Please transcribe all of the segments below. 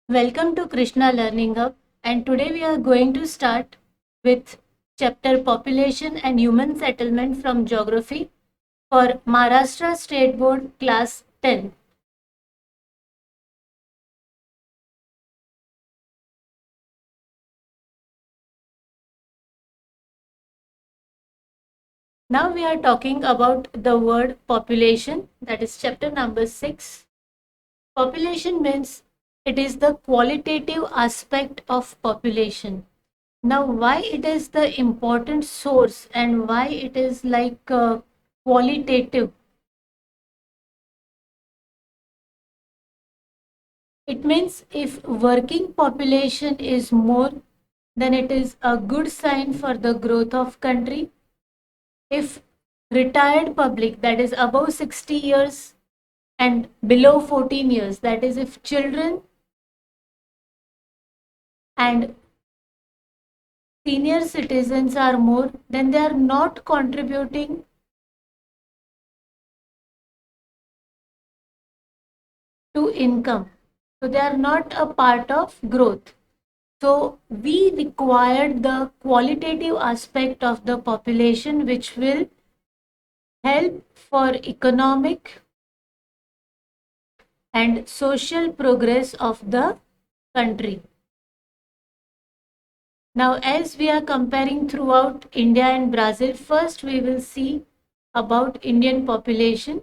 Welcome to Krishna Learning Hub, and today we are going to start with chapter Population and Human Settlement from Geography for Maharashtra State Board Class 10. Now we are talking about the word population, that is chapter number 6. Population means it is the qualitative aspect of population. Now, why it is the important source and why it is like qualitative? It means if working population is more, then it is a good sign for the growth of country. If retired public, that is above 60 years and below 14 years, that is if children and senior citizens are more, then they are not contributing to income. So they are not a part of growth. So we required the qualitative aspect of the population, which will help for economic and social progress of the country. Now, as we are comparing throughout India and Brazil, first we will see about Indian population.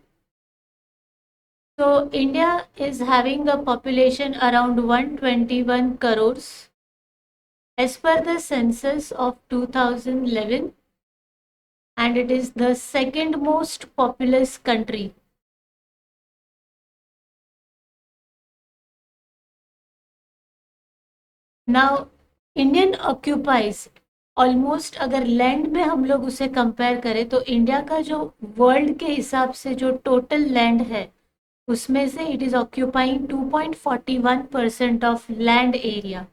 So, India is having a population around 121 crores. As per the census of 2011, and it is the second most populous country. Now, Indian occupies almost, अगर land में हम लोग उसे compare करें तो India का जो world के हिसाब से जो टोटल लैंड है उसमें से it is occupying 2.41% of land area.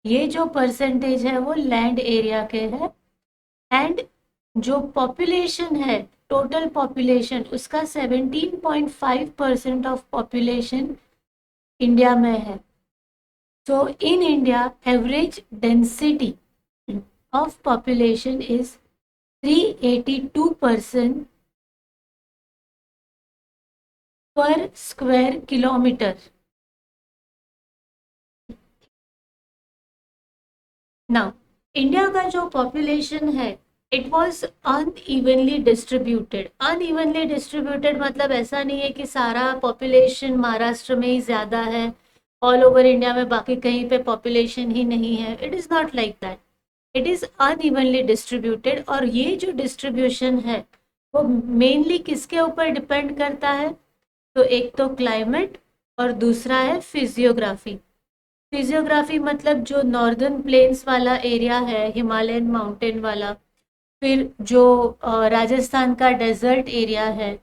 ये जो परसेंटेज है वो लैंड एरिया के है. एंड जो पॉपुलेशन है, टोटल पॉपुलेशन, उसका 17.5% ऑफ पॉपुलेशन इंडिया में है. So in India, average density of population is 382 person per square kilometer. Now, India का जो पॉपुलेशन है it was unevenly distributed. Unevenly distributed मतलब ऐसा नहीं है कि सारा पॉपुलेशन महाराष्ट्र में ही ज़्यादा है, ऑल ओवर इंडिया में बाकी कहीं पे पॉपुलेशन ही नहीं है. It is not like that. It is unevenly distributed. और ये जो डिस्ट्रीब्यूशन है वो मेनली किसके ऊपर डिपेंड करता है? तो एक तो क्लाइमेट और दूसरा है फिजियोग्राफी. फिजियोग्राफी मतलब जो नॉर्दर्न प्लेन्स वाला एरिया है, हिमालयन माउंटेन वाला, फिर जो राजस्थान का डेजर्ट एरिया है,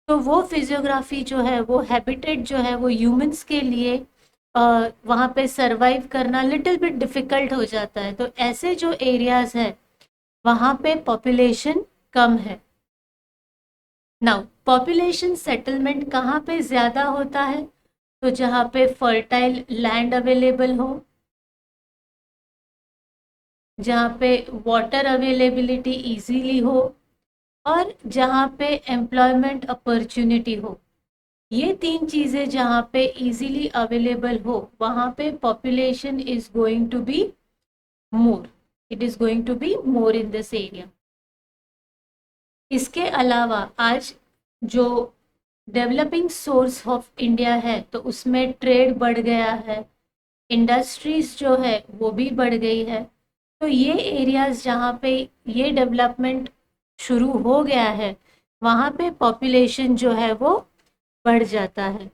तो वो फिजियोग्राफी जो है, वो हैबिटेट जो है वो ह्यूमंस के लिए वहाँ पे सरवाइव करना लिटिल बिट डिफिकल्ट हो जाता है. तो ऐसे जो एरियाज है वहाँ पे पॉपुलेशन कम है. नाउ, पॉपुलेशन सेटलमेंट कहाँ पे ज़्यादा होता है? तो जहाँ पे फर्टाइल लैंड अवेलेबल हो, जहाँ पे वाटर अवेलेबिलिटी इजीली हो, और जहाँ पे एम्प्लॉयमेंट अपॉर्चुनिटी हो. ये तीन चीज़ें जहाँ पे इजीली अवेलेबल हो वहाँ पे population is going to be more. It is going to be more in this area. इसके अलावा आज जो डेवलपिंग सोर्स ऑफ इंडिया है तो उसमें ट्रेड बढ़ गया है, इंडस्ट्रीज जो है वो भी बढ़ गई है. तो ये एरियाज जहाँ पे ये डेवलपमेंट शुरू हो गया है वहाँ पे पॉपुलेशन जो है वो बढ़ जाता है.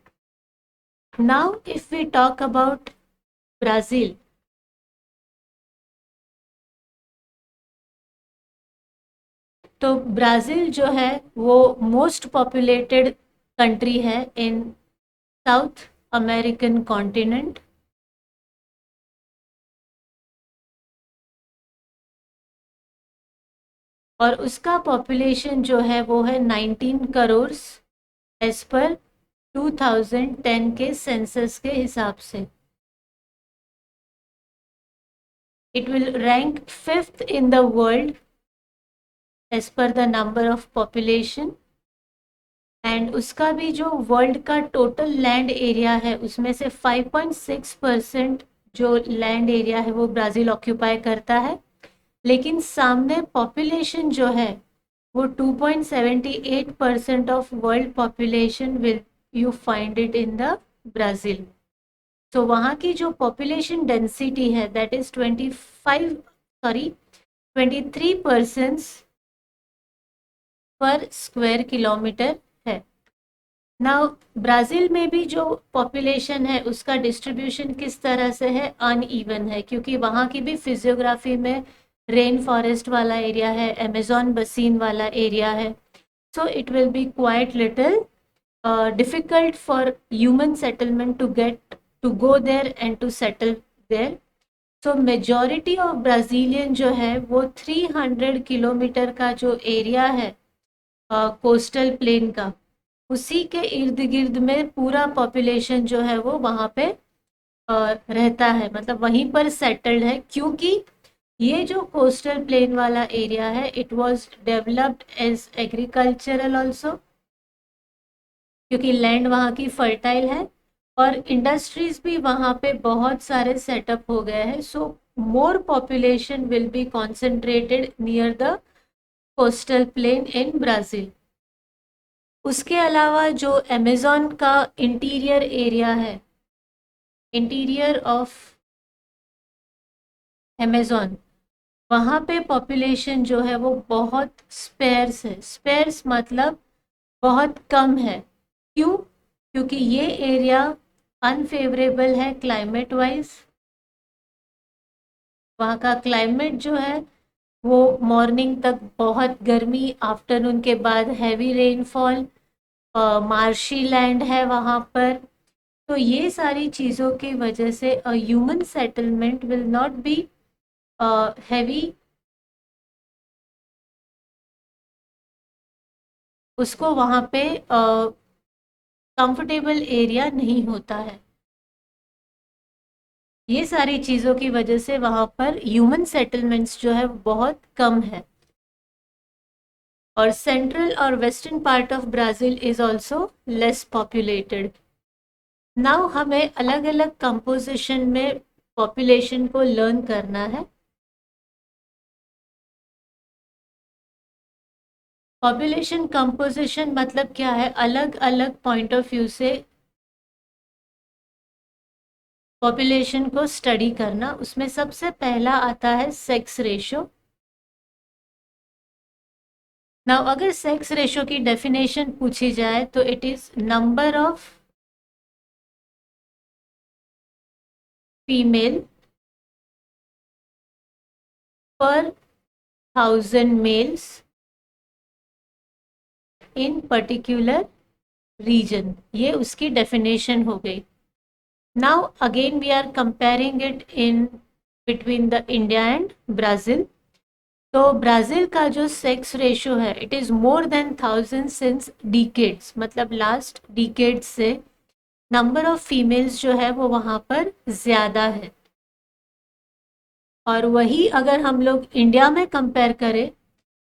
Now if we talk about Brazil, तो ब्राज़ील जो है वो मोस्ट पॉपुलेटेड कंट्री है इन साउथ अमेरिकन कॉन्टिनेंट. और उसका पॉपुलेशन जो है वो है 19 करोड़ एज पर 2010 के सेंसस के हिसाब से. It will rank 5th in the world as per the number of population. And उसका भी जो वर्ल्ड का टोटल लैंड एरिया है उसमें से 5.6% जो लैंड एरिया है वो ब्राज़ील ऑक्यूपाई करता है, लेकिन सामने पॉपुलेशन जो है वो 2.78% of world population will you find it in the Brazil. तो वहाँ की जो पॉपुलेशन डेंसिटी है दैट इज 23 पर्सन्स पर स्क्वायर किलोमीटर है. नाउ ब्राज़ील में भी जो पॉपुलेशन है उसका डिस्ट्रीब्यूशन किस तरह से है, अनइवन है, क्योंकि वहाँ की भी फिजियोग्राफी में रेन फॉरेस्ट वाला एरिया है, अमेजोन बसीन वाला एरिया है. So it will be quite little difficult for human settlement to go there and to settle there. So majority of Brazilian जो है वो 300 किलोमीटर का जो एरिया है कोस्टल प्लेन का, उसी के इर्द गिर्द में पूरा पॉपुलेशन जो है वो वहाँ पे रहता है, मतलब वहीं पर सेटल्ड है. क्योंकि ये जो कोस्टल प्लेन वाला एरिया है it was developed as agricultural also, क्योंकि लैंड वहाँ की फर्टाइल है और इंडस्ट्रीज भी वहाँ पे बहुत सारे सेटअप हो गए हैं. So more population will be concentrated near the coastal plain in Brazil. उसके अलावा जो अमेज़न का इंटीरियर एरिया है, इंटीरियर ऑफ अमेज़न, वहाँ पे पॉपुलेशन जो है वो बहुत स्पेर्स है. स्पेर्स मतलब बहुत कम है. क्यों? क्योंकि ये एरिया अनफेवरेबल है क्लाइमेट वाइज. वहाँ का क्लाइमेट जो है वो मॉर्निंग तक बहुत गर्मी, आफ्टरनून के बाद हैवी रेनफॉल, मार्शी लैंड है वहाँ पर. तो ये सारी चीज़ों की वजह से human settlement will not be heavy, उसको वहाँ पे कंफर्टेबल एरिया नहीं होता है. ये सारी चीज़ों की वजह से वहाँ पर ह्यूमन सेटलमेंट्स जो है बहुत कम है. और सेंट्रल और western part of Brazil is also less populated. Now हमें अलग अलग कंपोजिशन में पॉपुलेशन को लर्न करना है. पॉपुलेशन कंपोजिशन मतलब क्या है, अलग अलग पॉइंट ऑफ व्यू से पॉपुलेशन को स्टडी करना. उसमें सबसे पहला आता है सेक्स रेशो. नाउ अगर सेक्स रेशो की डेफिनेशन पूछी जाए तो it is number of female पर 1000 मेल्स इन पर्टिकुलर रीजन. ये उसकी डेफिनेशन हो गई. Now again we are comparing it in between the India and Brazil. तो ब्राज़ील का जो सेक्स रेशो है it is more than 1000 since decades, मतलब लास्ट डिकेड से नंबर ऑफ फीमेल्स जो है वो वहाँ पर ज़्यादा है. और वही अगर हम लोग इंडिया में कंपेयर करें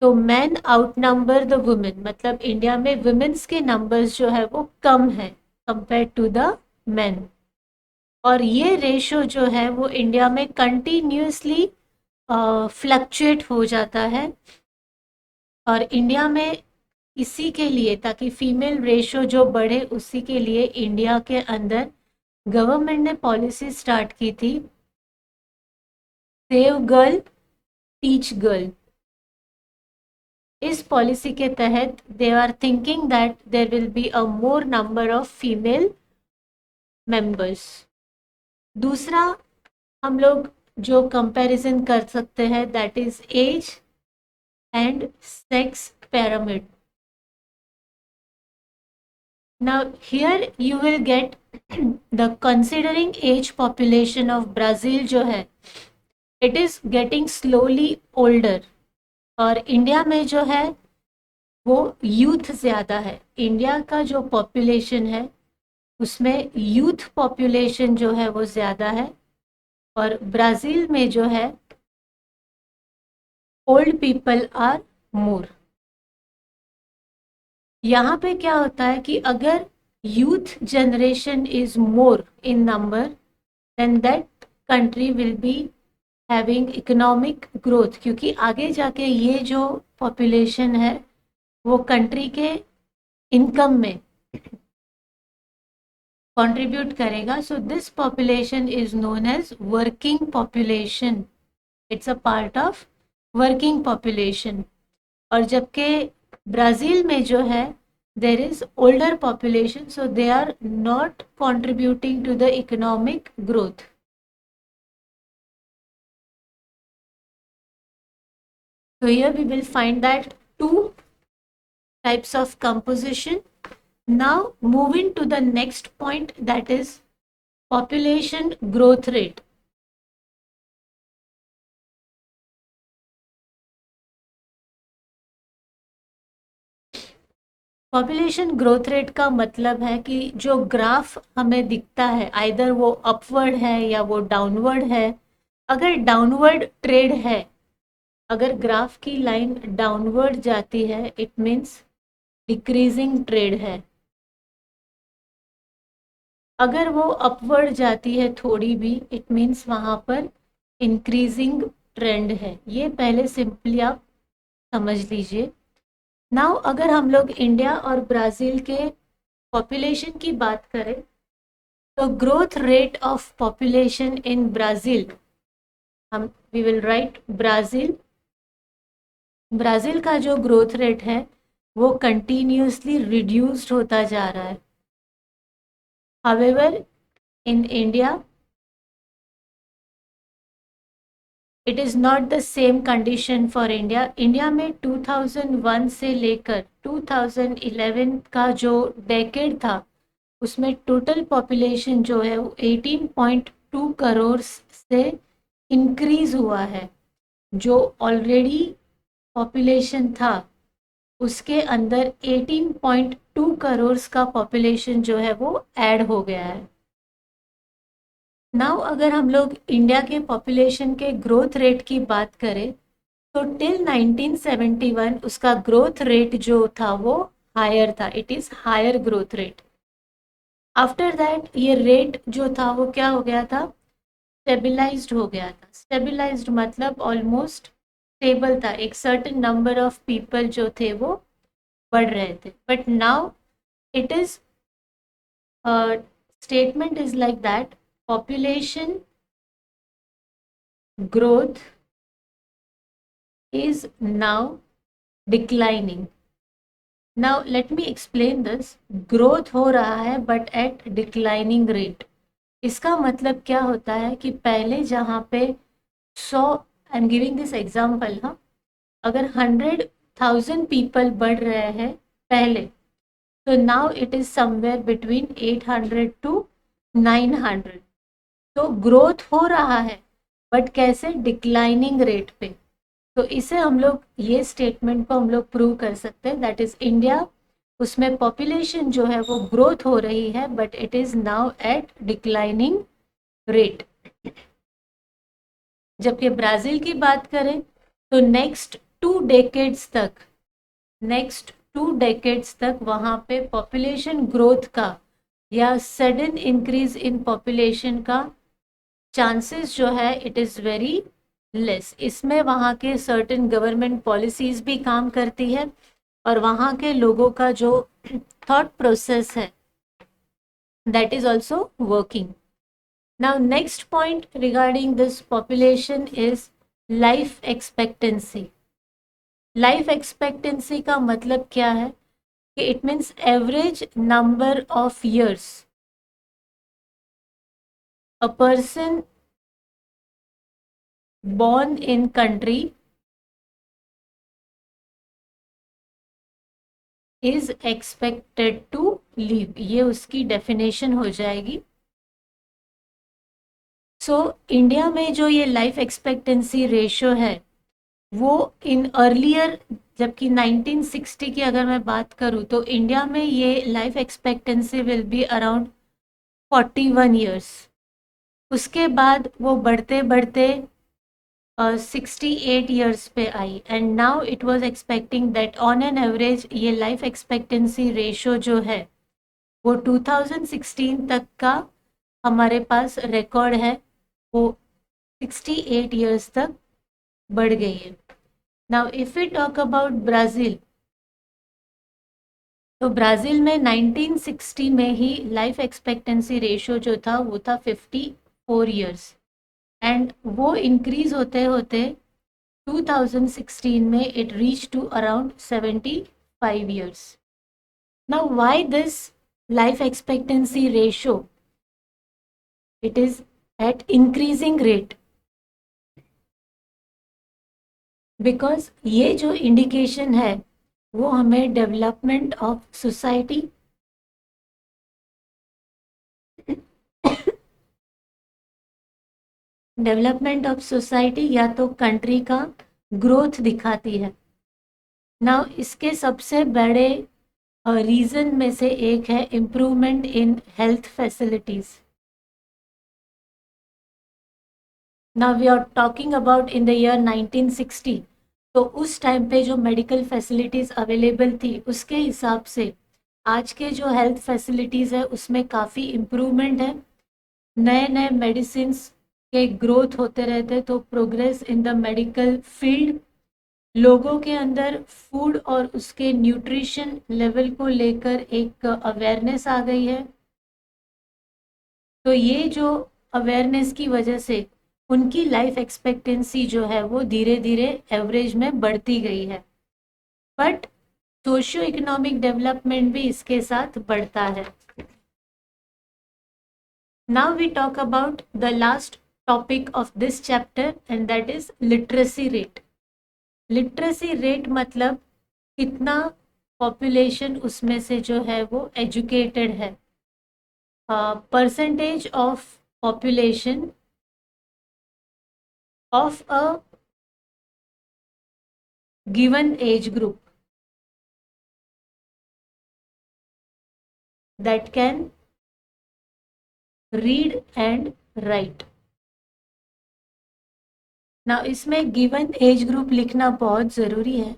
तो man out number the women, मतलब इंडिया में वुमेन्स के नंबर्स जो है वो कम है कंपेयर टू द मैन. और ये रेशो जो है वो इंडिया में कंटिन्यूसली फ्लक्चुएट हो जाता है. और इंडिया में इसी के लिए, ताकि फीमेल रेशो जो बढ़े, उसी के लिए इंडिया के अंदर गवर्नमेंट ने पॉलिसी स्टार्ट की थी, सेव गर्ल टीच गर्ल. इस पॉलिसी के तहत they are thinking that there will be a more number of female members. दूसरा हम लोग जो कंपैरिजन कर सकते हैं that is age and sex pyramid. Now here you will get the considering age population of Brazil जो है it is getting slowly older. और इंडिया में जो है वो यूथ ज़्यादा है. इंडिया का जो पॉपुलेशन है उसमें यूथ पॉपुलेशन जो है वो ज़्यादा है. और ब्राज़ील में जो है ओल्ड पीपल आर मोर। यहाँ पे क्या होता है कि अगर youth generation is more in number, then that country will be having economic growth, क्योंकि आगे जाके ये जो पॉपुलेशन है वो कंट्री के इनकम में कंट्रीब्यूट करेगा. So this population is known as working population. It's a part of working population. और जबकि ब्राज़ील में जो है there is older population, so they are not contributing to the economic growth. So here we will find that two types of composition. Now moving to the next point, that is population growth rate. Population growth rate का मतलब है कि जो graph हमें दिखता है either वो upward है या वो डाउनवर्ड है. अगर डाउनवर्ड ट्रेड है, अगर ग्राफ की लाइन डाउनवर्ड जाती है, इट मीन्स डिक्रीजिंग ट्रेड है. अगर वो अपवर्ड जाती है थोड़ी भी, इट मीन्स वहाँ पर इंक्रीजिंग ट्रेंड है. ये पहले सिंपली आप समझ लीजिए. नाउ अगर हम लोग इंडिया और ब्राज़ील के पॉपुलेशन की बात करें, तो growth rate of population in Brazil, हम we will write Brazil. Brazil का जो ग्रोथ रेट है वो कंटिन्यूसली रिड्यूस्ड होता जा रहा है. However in India it is not the same condition for India. India में 2001 से लेकर 2011 का जो डेकेड था उसमें टोटल पॉपुलेशन जो है वो 18.2 करोड़ से इंक्रीज हुआ है. जो ऑलरेडी पॉपुलेशन था उसके अंदर 18.2 करोड़ का पॉपुलेशन जो है वो ऐड हो गया है. नाउ अगर हम लोग इंडिया के पॉपुलेशन के ग्रोथ रेट की बात करें, तो टिल 1971 उसका ग्रोथ रेट जो था वो हायर था. It is higher growth rate. After that ये रेट जो था वो क्या हो गया था, स्टेबिलाइज्ड हो गया था. स्टेबिलाइज्ड मतलब ऑलमोस्ट स्टेबल था. एक सर्टेन नंबर ऑफ पीपल जो थे वो बढ़ रहे थे. But now it is statement is like that population growth is now declining. Now let me explain this. growth हो रहा है but at declining rate. इसका मतलब क्या होता है कि पहले जहाँ पे 100, I am giving this example, हाँ, अगर 100,000 पीपल बढ़ रहे हैं पहले, तो now it is somewhere between 800 to 900. तो ग्रोथ हो रहा है बट कैसे, डिक्लाइनिंग रेट पे. तो इसे हम लोग ये स्टेटमेंट को हम लोग प्रूव कर सकते हैं. दैट इज इंडिया, उसमें पॉपुलेशन जो है वो ग्रोथ हो रही है but it is now at declining rate. जबकि ब्राज़ील की बात करें तो नेक्स्ट 2 डेकेड्स तक वहाँ पे पॉपुलेशन ग्रोथ का या सडन इंक्रीज इन पॉपुलेशन का चांसेस जो है इट इज़ वेरी लेस. इसमें वहाँ के सर्टेन गवर्नमेंट पॉलिसीज़ भी काम करती है और वहाँ के लोगों का जो थॉट प्रोसेस है that is also working. Now next point regarding this population is life expectancy. Life expectancy का मतलब क्या है कि it means average number of years a person born in country is expected to live. ये उसकी definition हो जाएगी. So India में जो ये लाइफ एक्सपेक्टेंसी रेशो है वो इन अर्लियर, जबकि 1960 की अगर मैं बात करूँ तो इंडिया में ये life expectancy will be around 41 years. उसके बाद वो बढ़ते बढ़ते 68 ईयर्स पे आई, and now it was expecting that on an average ये लाइफ एक्सपेक्टेंसी रेशो जो है वो 2016 तक का हमारे पास रिकॉर्ड है, वो 68 ईयर्स तक बढ़ गई है। Now if we talk about Brazil, तो ब्राज़ील में 1960 में ही लाइफ एक्सपेक्टेंसी रेशो जो था वो था 54 ईयर्स, एंड वो इंक्रीज होते होते 2016 में it reached to around 75 years. Now, why this life expectancy ratio? It is at increasing rate because ये जो इंडिकेशन है वो हमें development of society, development of society या तो कंट्री का ग्रोथ दिखाती है। नाउ इसके सबसे बड़े रीज़न में से एक है improvement in health facilities. Now we are talking about in the year 1960, तो उस टाइम पे जो मेडिकल फैसिलिटीज़ अवेलेबल थी उसके हिसाब से आज के जो हेल्थ फैसिलिटीज़ है उसमें काफ़ी इम्प्रूवमेंट है। नए नए मेडिसिन्स के ग्रोथ होते रहते, तो progress in the medical field, लोगों के अंदर फूड और उसके न्यूट्रिशन लेवल को लेकर एक अवेयरनेस आ गई है। तो ये जो अवेयरनेस की वजह से उनकी लाइफ एक्सपेक्टेंसी जो है वो धीरे धीरे एवरेज में बढ़ती गई है, बट सोशियो इकोनॉमिक डेवलपमेंट भी इसके साथ बढ़ता है। Now we talk about the last topic of this chapter and that is literacy rate. Literacy rate मतलब कितना पॉपुलेशन उसमें से जो है वो एजुकेटेड है, percentage of population of a given age group that can read and write. Now इसमें given age group लिखना बहुत ज़रूरी है,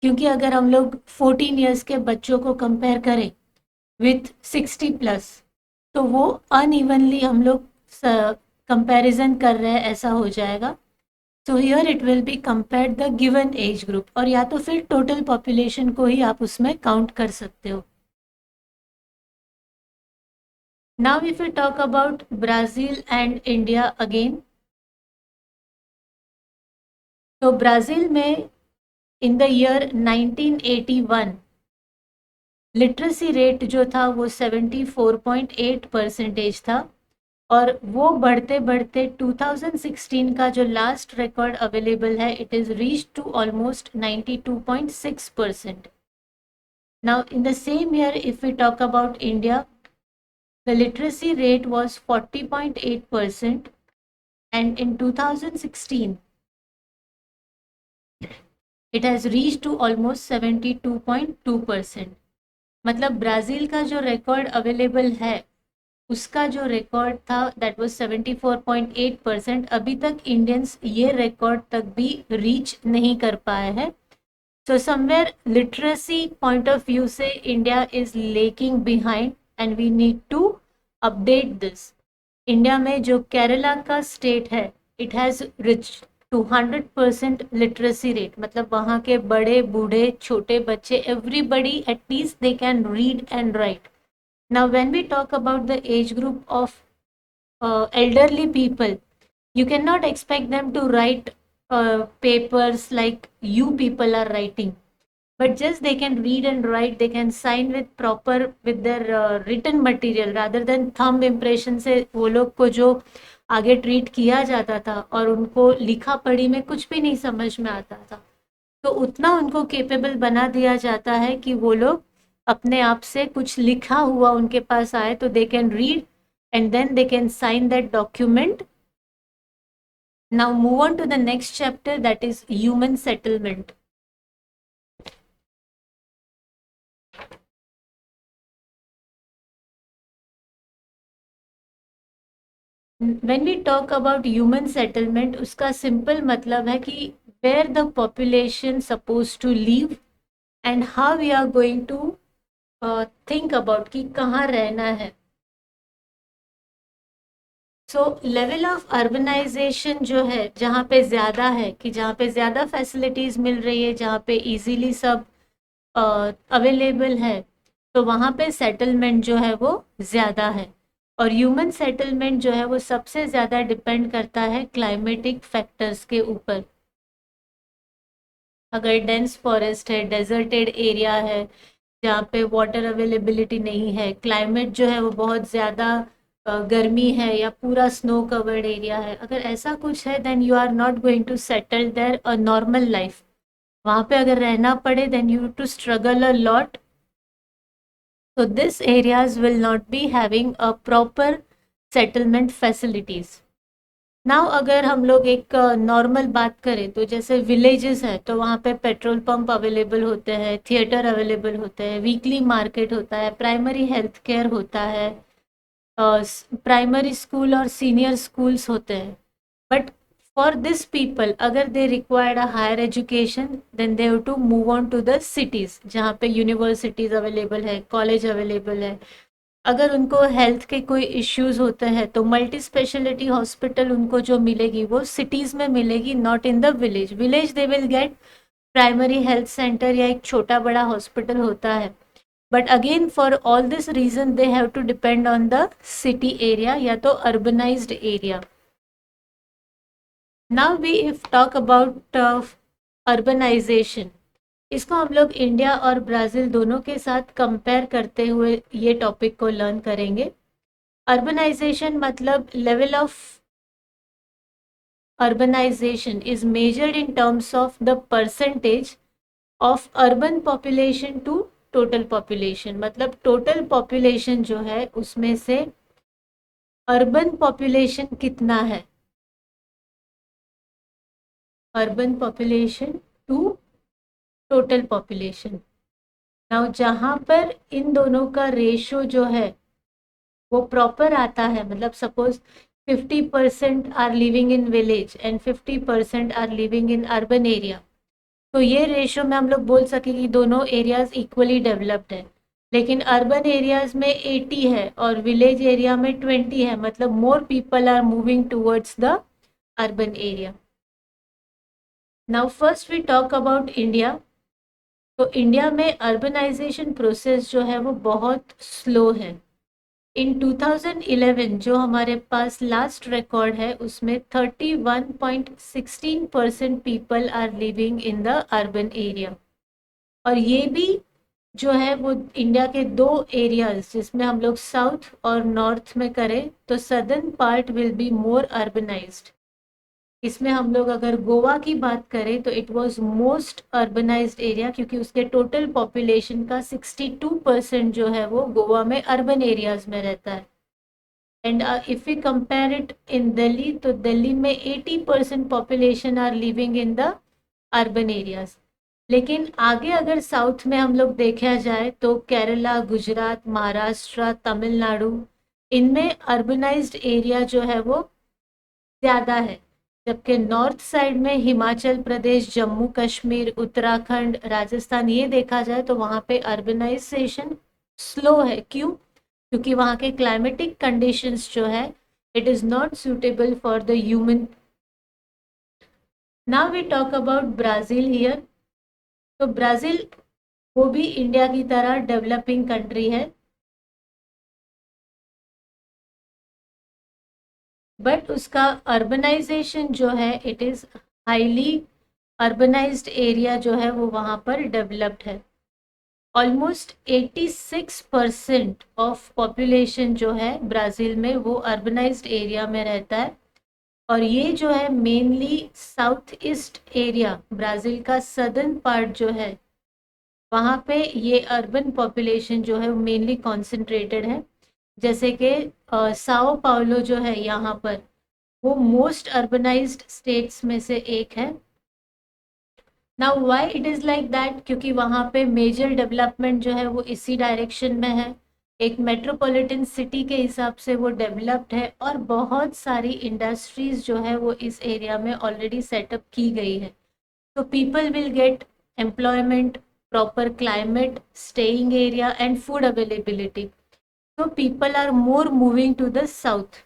क्योंकि अगर हम लोग 14 इयर्स के बच्चों को कंपेयर करें विथ 60 प्लस, तो वो अनइवनली हम लोग कंपैरिजन कर रहे हैं ऐसा हो जाएगा। So here it will be compared the given age group, और या तो फिर टोटल पॉपुलेशन को ही आप उसमें काउंट कर सकते हो। Now if we talk about Brazil and India again, तो ब्राज़ील में इन द ईयर 1981 लिटरेसी रेट जो था वो 74.8% था, और वो बढ़ते बढ़ते 2016 का जो लास्ट रिकॉर्ड अवेलेबल है it is reach to almost 92.6%। Now in the same year if we talk about India, the literacy rate was 40.8%, and in 2016 it has reached to almost 72.2%। मतलब ब्राज़ील का जो रिकॉर्ड अवेलेबल है उसका जो record था that was 74.8%, अभी तक Indians ये रिकॉर्ड तक भी रीच नहीं कर पाए हैं। So somewhere literacy point of view से India is lacking behind and we need to update this. India में जो केरला का स्टेट है it has reach to 100% literacy rate, मतलब वहाँ के बड़े बूढ़े छोटे बच्चे everybody at least they can read and write. Now when we talk about the age group of elderly people, you cannot expect them to write papers like you people are writing, but just they can read and write, they can sign with proper with their written material rather than thumb impression से वो लोग को जो आगे treat किया जाता था और उनको लिखा पढ़ी में कुछ भी नहीं समझ में आता था, तो उतना उनको केपेबल बना दिया जाता है कि वो लोग अपने आप से कुछ लिखा हुआ उनके पास आए तो दे can read and then they can sign that document. Now move on to the next chapter, that is human settlement. When we talk about human settlement, उसका सिंपल मतलब है कि where the population suppose to live and how we are going to think about कि कहाँ रहना है। सो level of urbanisation जो है, जहाँ पे ज़्यादा है, कि जहाँ पे ज़्यादा फैसिलिटीज़ मिल रही है, जहाँ पे इजीली सब अवेलेबल है, तो वहाँ पे सेटलमेंट जो है वो ज़्यादा है। और ह्यूमन सेटलमेंट जो है वो सबसे ज़्यादा डिपेंड करता है क्लाइमेटिक फैक्टर्स के ऊपर। अगर डेंस फॉरेस्ट है, डेजर्टेड एरिया है, जहाँ पे वाटर अवेलेबिलिटी नहीं है, क्लाइमेट जो है वो बहुत ज़्यादा गर्मी है, या पूरा स्नो कवर्ड एरिया है, अगर ऐसा कुछ है, then you are not going to settle there a normal life. वहाँ पे अगर रहना पड़े, then you to struggle a lot. So this areas will not be having a proper settlement facilities. Now अगर हम लोग एक नॉर्मल बात करें, तो जैसे विलेजेस है, तो वहाँ पे पेट्रोल पंप अवेलेबल होते हैं, थिएटर अवेलेबल होते हैं, वीकली मार्केट होता है, प्राइमरी हेल्थ केयर होता है, प्राइमरी स्कूल और सीनियर स्कूल्स होते हैं। बट फॉर दिस पीपल, अगर they required a higher education, then they have to move on to the cities, जहाँ पे यूनिवर्सिटीज़ अवेलेबल है, कॉलेज अवेलेबल है। अगर उनको हेल्थ के कोई इश्यूज होते हैं, तो मल्टी स्पेशलिटी हॉस्पिटल उनको जो मिलेगी वो सिटीज़ में मिलेगी, not in the village. Village they will get primary health center या एक छोटा बड़ा हॉस्पिटल होता है। But again for all this reason they have to depend on the city area, या तो urbanized area. Now we if talk about urbanization, इसको हम लोग इंडिया और ब्राज़ील दोनों के साथ कंपेयर करते हुए ये टॉपिक को लर्न करेंगे। अर्बनाइजेशन मतलब level of urbanization is measured in terms of the percentage of urban population to total population। मतलब total population जो है उसमें से urban population कितना है, urban population to total population। Now जहाँ पर इन दोनों का रेशो जो है वो प्रॉपर आता है, मतलब suppose 50% are living in village and 50% are living in urban area, तो ये रेशो में हम लोग बोल सकें कि दोनों एरियाज इक्वली डेवलप्ड है। लेकिन अर्बन एरियाज में 80 है और विलेज एरिया में 20 है, मतलब more people are moving towards the urban area. Now first we talk about India. तो इंडिया में अर्बनाइजेशन प्रोसेस जो है वो बहुत स्लो है। इन 2011 जो हमारे पास लास्ट रिकॉर्ड है, उसमें 31.16% people are living in the urban area. और ये भी जो है वो इंडिया के दो एरियाज, जिसमें हम लोग साउथ और नॉर्थ में करें, तो southern part will be more urbanised. इसमें हम लोग अगर गोवा की बात करें, तो it was most urbanised area, क्योंकि उसके टोटल पॉपुलेशन का 62% जो है वो गोवा में अर्बन एरियाज में रहता है। And if we compare it in Delhi, तो दिल्ली में 80% population are living in the urban areas. लेकिन आगे अगर साउथ में हम लोग देखा जाए, तो केरला, गुजरात, महाराष्ट्र, तमिलनाडु, इनमें अर्बनाइज्ड एरिया जो है वो ज़्यादा है। जबकि नॉर्थ साइड में हिमाचल प्रदेश, जम्मू कश्मीर, उत्तराखंड, राजस्थान, ये देखा जाए तो वहाँ पे अर्बनाइजेशन स्लो है। क्यों? क्योंकि वहाँ के क्लाइमेटिक कंडीशंस जो है, it is not suitable for the human. Now we talk about Brazil here. तो ब्राज़ील वो भी इंडिया की तरह डेवलपिंग कंट्री है, बट उसका अर्बनाइजेशन जो है, it is highly urbanized area जो है वो वहाँ पर डेवलप्ड है। ऑलमोस्ट 86% ऑफ पॉपुलेशन जो है ब्राज़ील में वो अर्बनाइज्ड एरिया में रहता है। और ये जो है mainly south east area, Brazil का सदर्न पार्ट जो है, वहाँ पे ये अर्बन पॉपुलेशन जो है मेनली कॉन्सेंट्रेटेड है। जैसे कि साओ पाउलो जो है यहाँ पर, वो मोस्ट अर्बनाइज्ड स्टेट्स में से एक है। Now why it is like that? क्योंकि वहाँ पे मेजर डेवलपमेंट जो है वो इसी डायरेक्शन में है। एक मेट्रोपॉलिटन सिटी के हिसाब से वो डेवलप्ड है और बहुत सारी इंडस्ट्रीज जो है वो इस एरिया में ऑलरेडी सेटअप की गई है। तो people will get employment, proper climate, staying area and food availability. तो people are more moving to the south.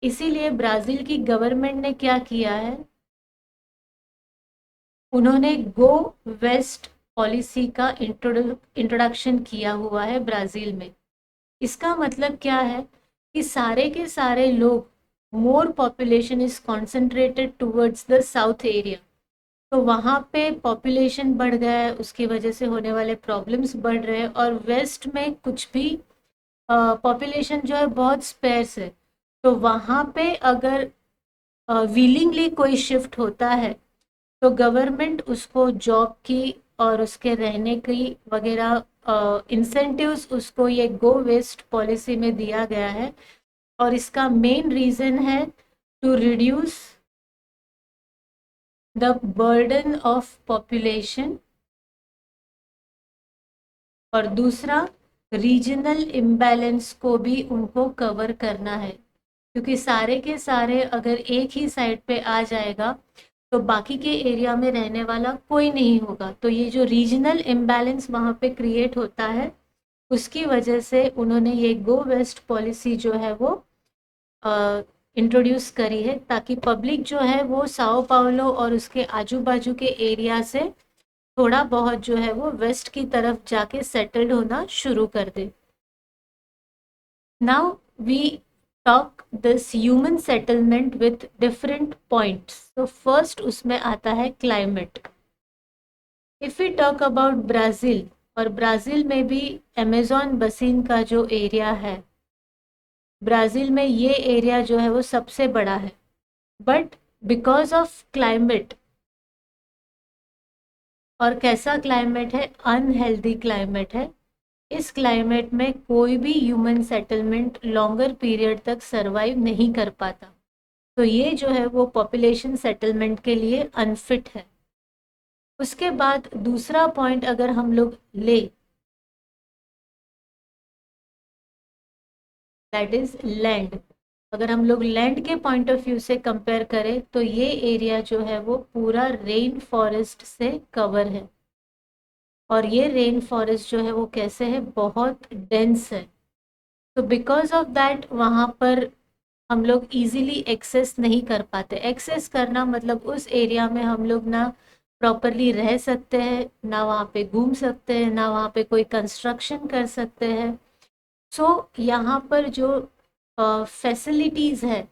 इसीलिए ब्राज़ील की गवर्नमेंट ने क्या किया है, उन्होंने गो वेस्ट पॉलिसी का इंट्रोडक्शन किया हुआ है ब्राज़ील में। इसका मतलब क्या है कि सारे के सारे लोग, more population is concentrated towards the south area. तो वहाँ पे पॉपुलेशन बढ़ गया है, उसकी वजह से होने वाले प्रॉब्लम्स बढ़ रहे हैं, और वेस्ट में कुछ भी पॉपुलेशन जो है बहुत स्पेर्स है। तो वहाँ पे अगर विलिंगली कोई शिफ्ट होता है तो गवर्नमेंट उसको जॉब की और उसके रहने की वगैरह इंसेंटिव्स उसको ये गो वेस्ट पॉलिसी में दिया गया है। और इसका मेन रीज़न है to reduce the burden of population, और दूसरा रीजनल इम्बैलेंस को भी उनको कवर करना है, क्योंकि सारे के सारे अगर एक ही साइड पे आ जाएगा तो बाकी के एरिया में रहने वाला कोई नहीं होगा। तो ये जो रीजनल इम्बैलेंस वहाँ पे क्रिएट होता है, उसकी वजह से उन्होंने ये गो वेस्ट पॉलिसी जो है वो इंट्रोड्यूस करी है, ताकि पब्लिक जो है वो साओ पाउलो और उसके आजू बाजू के एरिया से थोड़ा बहुत जो है वो वेस्ट की तरफ जाके सेटल्ड होना शुरू कर दे। Now we talk this human settlement with different points. So first उसमें आता है climate. If we talk about Brazil, और ब्राज़ील में भी अमेज़न बसीन का जो एरिया है, ब्राज़ील में ये एरिया जो है वो सबसे बड़ा है, बट बिकॉज ऑफ क्लाइमेट, और कैसा क्लाइमेट है, अनहेल्दी क्लाइमेट है। इस क्लाइमेट में कोई भी ह्यूमन सेटलमेंट लॉन्गर पीरियड तक सरवाइव नहीं कर पाता। तो ये जो है वो पॉपुलेशन सेटलमेंट के लिए अनफिट है। उसके बाद दूसरा पॉइंट अगर हम लोग ले, दैट इज लैंड। अगर हम लोग लैंड के पॉइंट ऑफ व्यू से कंपेयर करें तो ये एरिया जो है वो पूरा रेन फॉरेस्ट से कवर है, और ये रेन फॉरेस्ट जो है वो कैसे है, बहुत डेंस है। तो बिकॉज ऑफ दैट वहाँ पर हम लोग इजीली एक्सेस नहीं कर पाते। एक्सेस करना मतलब उस एरिया में हम लोग ना प्रॉपरली रह सकते हैं, ना वहाँ पे घूम सकते हैं, ना वहाँ पे कोई कंस्ट्रक्शन कर सकते हैं। सो यहाँ पर जो फैसिलिटीज़ है,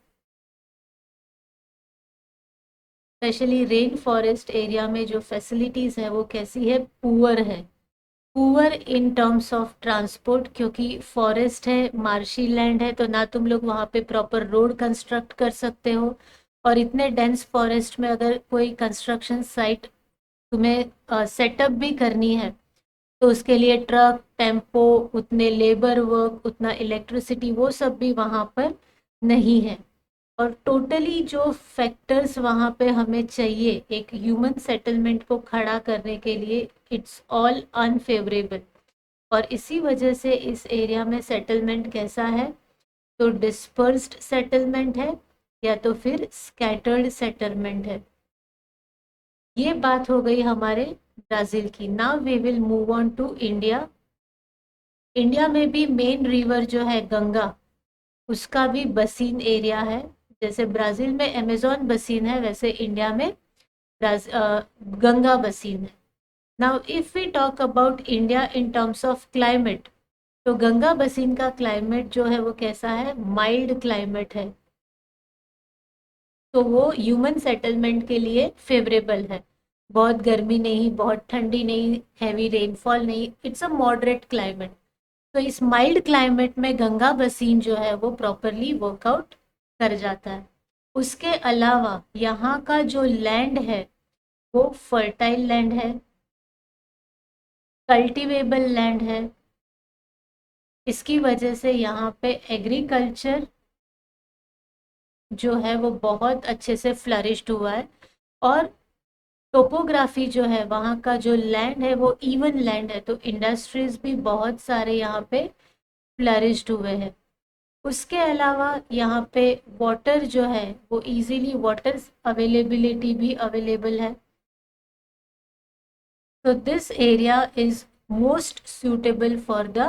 स्पेशली रेन फॉरेस्ट एरिया में जो फैसिलिटीज़ है वो कैसी है, पुअर है। Poor in terms of transport, क्योंकि फॉरेस्ट है, मार्शी लैंड है, तो ना तुम लोग वहाँ पे प्रॉपर रोड कंस्ट्रक्ट कर सकते हो, और इतने डेंस फॉरेस्ट में अगर कोई कंस्ट्रक्शन साइट तुम्हें सेटअप भी करनी है तो उसके लिए ट्रक, टेम्पो, उतने लेबर वर्क, उतना इलेक्ट्रिसिटी, वो सब भी वहाँ पर नहीं है। और टोटली जो फैक्टर्स वहाँ पे हमें चाहिए एक ह्यूमन सेटलमेंट को खड़ा करने के लिए, इट्स ऑल अनफेवरेबल। और इसी वजह से इस एरिया में सेटलमेंट कैसा है, तो डिस्पर्स्ड सेटलमेंट है या तो फिर स्कैटर्ड सेटलमेंट है। ये बात हो गई हमारे ब्राज़ील की। Now we will move on to India. India में भी मेन रिवर जो है गंगा, उसका भी बसीन एरिया है। जैसे ब्राज़ील में अमेज़न बसीन है, वैसे इंडिया में गंगा बसीन है। Now if we talk about India in terms of climate, तो गंगा बसीन का क्लाइमेट जो है वो कैसा है, माइल्ड क्लाइमेट है। तो वो ह्यूमन सेटलमेंट के लिए फेवरेबल है। बहुत गर्मी नहीं, बहुत ठंडी नहीं, हैवी रेनफॉल नहीं, इट्स अ मॉडरेट क्लाइमेट। तो इस माइल्ड क्लाइमेट में गंगा बसीन जो है वो प्रॉपरली वर्कआउट कर जाता है। उसके अलावा यहाँ का जो लैंड है वो फर्टाइल लैंड है, कल्टिवेबल लैंड है। इसकी वजह से यहाँ पे एग्रीकल्चर जो है वो बहुत अच्छे से फ्लरिश्ड हुआ है, और टोपोग्राफी जो है वहाँ का जो लैंड है वो इवन लैंड है, तो इंडस्ट्रीज भी बहुत सारे यहाँ पे फ्लरिश्ड हुए हैं। उसके अलावा यहाँ पे वाटर जो है वो इजीली वाटर अवेलेबिलिटी भी अवेलेबल है। तो this area is most suitable for the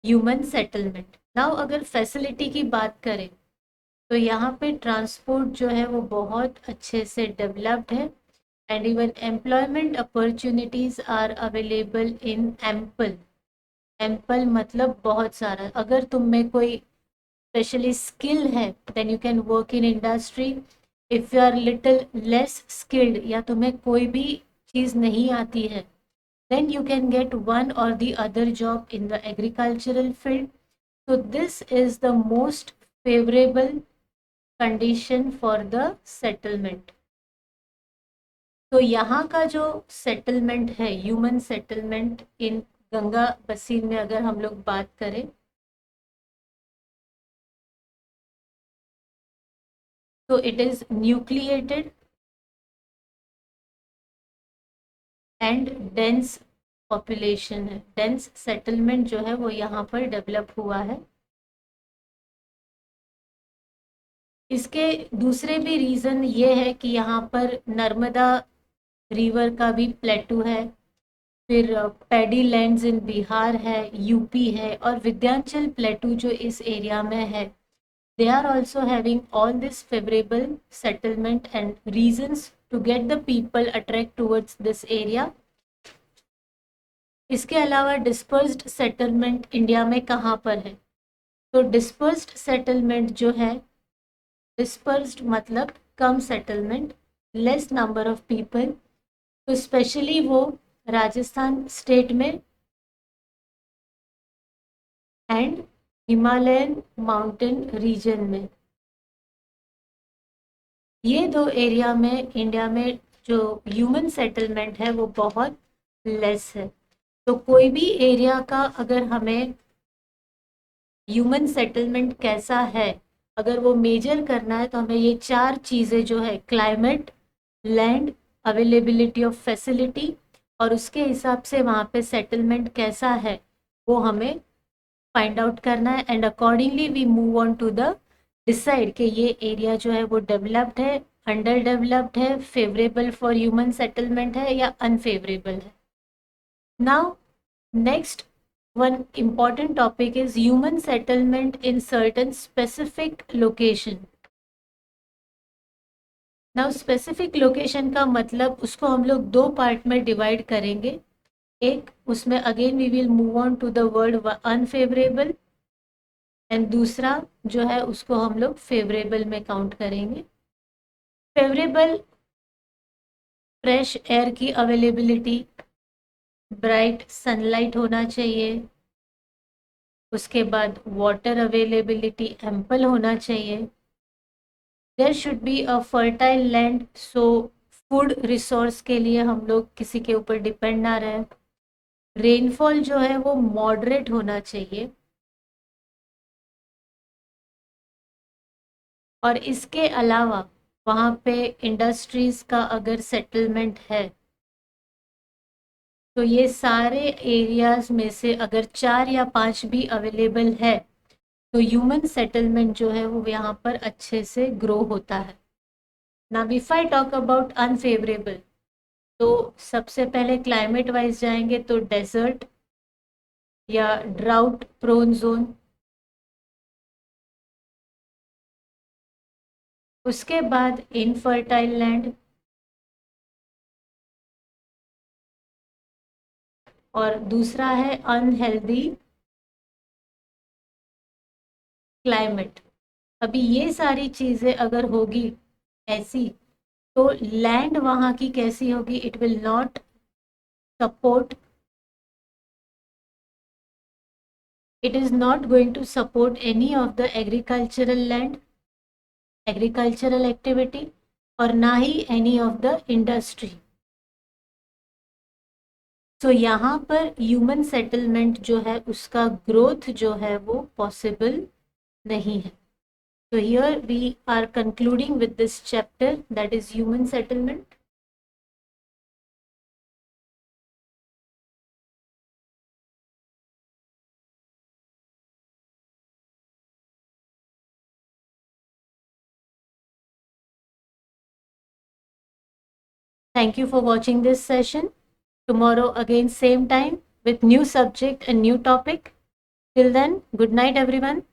human settlement. Now अगर फैसिलिटी की बात करें तो यहाँ पे ट्रांसपोर्ट जो है वो बहुत अच्छे से डेवलप्ड है and even employment opportunities are available in ample. Ample मतलब बहुत सारा। अगर तुम में कोई स्पेशली स्किल है then you can work in industry. If you are little less skilled या तुम्हें कोई भी चीज़ नहीं आती है then you can get one or the other job in the agricultural field. So this is the most favorable condition for the settlement. तो यहाँ का जो सेटलमेंट है ह्यूमन सेटलमेंट इन गंगा बसीन में अगर हम लोग बात करें तो it is nucleated and dense population है। डेंस सेटलमेंट जो है वो यहाँ पर डेवलप हुआ है। इसके दूसरे भी रीज़न ये है कि यहाँ पर नर्मदा रिवर का भी प्लेटू है, फिर पैडी लैंड्स इन बिहार है, यूपी है और विंध्याचल प्लेटू जो इस एरिया में है। They are also having all this favourable settlement and reasons to get the people attract towards this area. इसके अलावा डिस्पर्स्ड सेटलमेंट इंडिया में कहाँ पर है? तो डिस्पर्स्ड सेटलमेंट जो है, डिस्पर्स्ड मतलब कम settlement, less number of people, तो स्पेशली वो राजस्थान स्टेट में एंड हिमालयन माउंटेन रीजन में। ये दो एरिया में इंडिया में जो ह्यूमन सेटलमेंट है वो बहुत लेस है। तो कोई भी एरिया का अगर हमें ह्यूमन सेटलमेंट कैसा है अगर वो मेजर करना है तो हमें ये चार चीज़ें जो है climate, land, availability of facility और उसके हिसाब से वहाँ पे सेटलमेंट कैसा है वो हमें फाइंड आउट करना है and accordingly we move on to the decide कि ये एरिया जो है वो डेवलप्ड है, अंडर डेवलप्ड है, फेवरेबल फॉर ह्यूमन सेटलमेंट है या अनफेवरेबल है। Now next one important topic is human settlement in certain specific location. Now specific location का मतलब उसको हम लोग दो पार्ट में डिवाइड करेंगे। एक उसमें again we will move on to the word unfavourable and दूसरा जो है उसको हम लोग फेवरेबल में काउंट करेंगे। फेवरेबल फ्रेश एयर की अवेलेबिलिटी, ब्राइट सनलाइट होना चाहिए, उसके बाद वाटर अवेलेबिलिटी एम्पल होना चाहिए, there should be a fertile land so food resource के लिए हम लोग किसी के ऊपर डिपेंड ना रहे, रेनफॉल जो है वो मॉडरेट होना चाहिए और इसके अलावा वहाँ पे इंडस्ट्रीज का अगर सेटलमेंट है तो ये सारे एरियाज में से अगर 4 या 5 भी अवेलेबल है तो ह्यूमन सेटलमेंट जो है वो यहाँ पर अच्छे से ग्रो होता है। Now if I talk about unfavourable तो सबसे पहले क्लाइमेट वाइज जाएंगे तो डेजर्ट या ड्राउट प्रोन जोन, उसके बाद इनफर्टाइल लैंड और दूसरा है अनहेल्दी क्लाइमेट। अभी ये सारी चीज़ें अगर होगी ऐसी तो लैंड वहाँ की कैसी होगी? It will not support, it is not going to support any of the agricultural land, agricultural activity और ना ही any of the industry। तो यहाँ पर ह्यूमन सेटलमेंट जो है उसका ग्रोथ जो है वो पॉसिबल नहीं है। तो here we are concluding with this chapter that is human settlement. Thank you for watching this session. Tomorrow again same time with new subject and new topic. Till then, good night everyone.